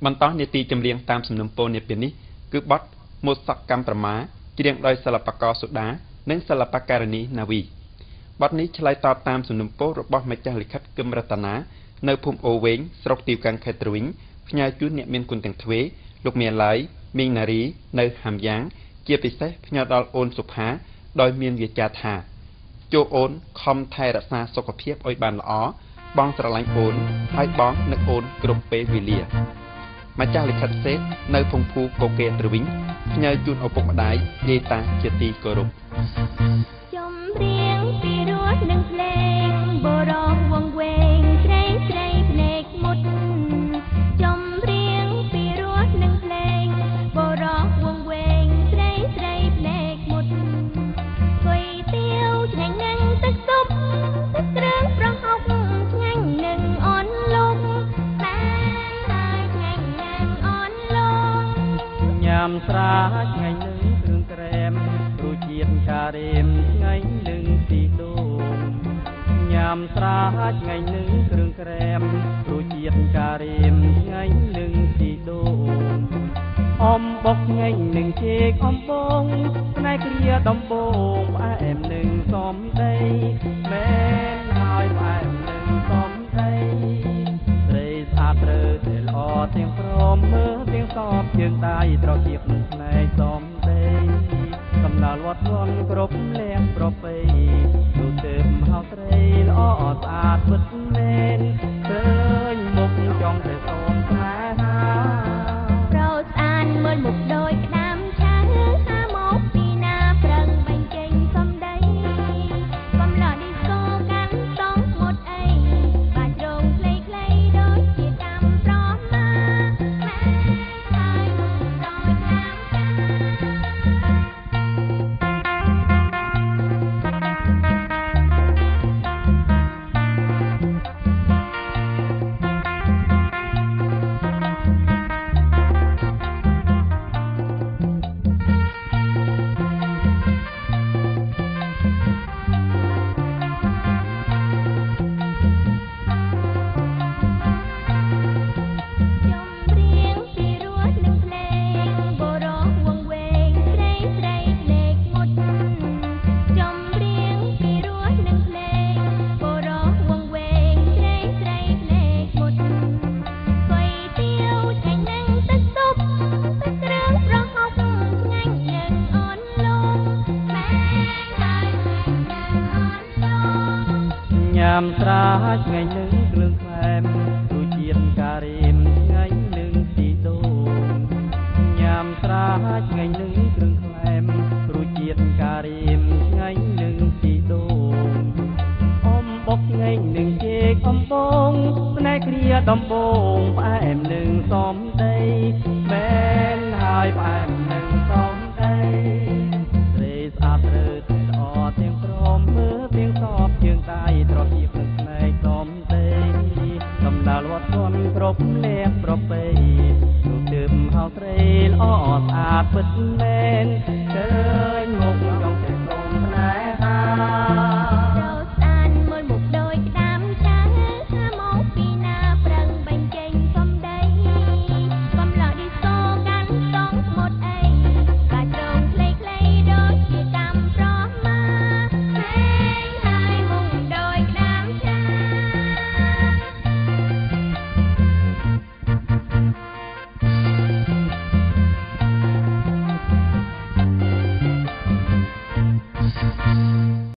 បន្តនីតិចម្រៀងតាមសំណុំពរនាពេលនេះគឺបទមោសកម្មប្រមាច្រៀងដោយសិល្បករសូដានិងសិល្បករនីណាវីបទនេះឆ្លើយតបតាមសំណុំពររបស់ម្ចាស់លិខិតគឹមរតនានៅភូមិអូវែងស្រុកទីវកាំងខេត្តទ្រវិញផ្ញើជូនអ្នកមានគុណទាំងទ្វេលោកមាឡាយមីងណារីនៅហាំយ៉ាងជាពិសេសផ្ញើដល់អូនសុផាដោយមានវាចាថាចូលអូនខំថែរក្សាសុខភាពឲ្យបានល្អបងស្រឡាញ់អូនហើយបងនឹកអូនគ្រប់ពេលវេលាម្ចាស់លិខិតសេតនៅភូមិភូកូកេទ្រវិញផ្ញើជូនឪពុកម្ដាយយាយតាជាទីគោរពចម្រៀងពីរសនឹងភ្លេងបរោះវងវែងស្រែងស្រែងភ្នែកមុតចម្រៀងពីរសនឹងភ្លេងបរោះវងវែងស្រែងស្រែងភ្នែកមុតគុយទាវឆ្ងាញ់នឹងទឹកស៊ុបទឹកគ្រឿងប្រហុកឆ្ងាញ់នឹងអនលំបានហើយឆ្ងាញ់នឹងអនលំញ៉ាំស្រាឆ្ងាញ់នឹងគ្រឿងក្រែមរសជាតិការ៉េមឆ្ងាញ់នឹងទីដូងញ៉ាំស្រាឆ្ងាញ់នឹងគ្រឿងក្រែមរសជាតិការ៉េមឆ្ងាញ់នឹងទីដូងអំបុកឆ្ងាញ់នឹងជែកអំបងផ្នែកគ្រាដំបងផ្អែមនឹងសំដីមែនហើយផ្អែមនឹងសំដីត្រីស្អាតត្រូវតែល្អទាំងព្រមមើលទាំងសពជើងដៃត្រកៀបនឹងផ្នែកសំដីកំណល់វត្តវន់គ្រប់លៀងប្រពៃទូទៅហៅត្រីល្អស្អាតពិតមែនឃើញមុខចង់តែសូមស្នេហាប្រោស្អាតមើលមុខដូចក្តាមឆៅហាមកពីណាប្រឹងបាញ់ចេញសំដីកំឡោះឌីស្កូកាន់សងមុតអីបាច់រងខ្លីខ្លីដូចជាតាមប្រមាហើយមុខដូចតាមញ៉ាំស្រាឆ្ងាញ់នឹងគ្រឿងផ្លែមរសជាតិការ៉េមឆ្ងាញ់នឹងទីដូងញ៉ាំស្រាឆ្ងាញ់នឹងគ្រឿងផ្លែមរសជាតិការ៉េមឆ្ងាញ់នឹងទីដូងអំបុកឆ្ងាញ់នឹងជែកអំបងផ្នែកគ្រាដំបងផ្អែមនឹងសំដីមែនហើយផ្អែមនឹងសំដីត្រីស្អាតត្រូវតែល្អទាំងព្រមមើលទាំងសពជើងដៃត្រកៀបនឹងផ្នែកសំដីកំដៅវត្តវន់គ្រប់លៀងប្រពៃទូទៅហៅត្រីល្អស្អាតពិតមែនឃើញ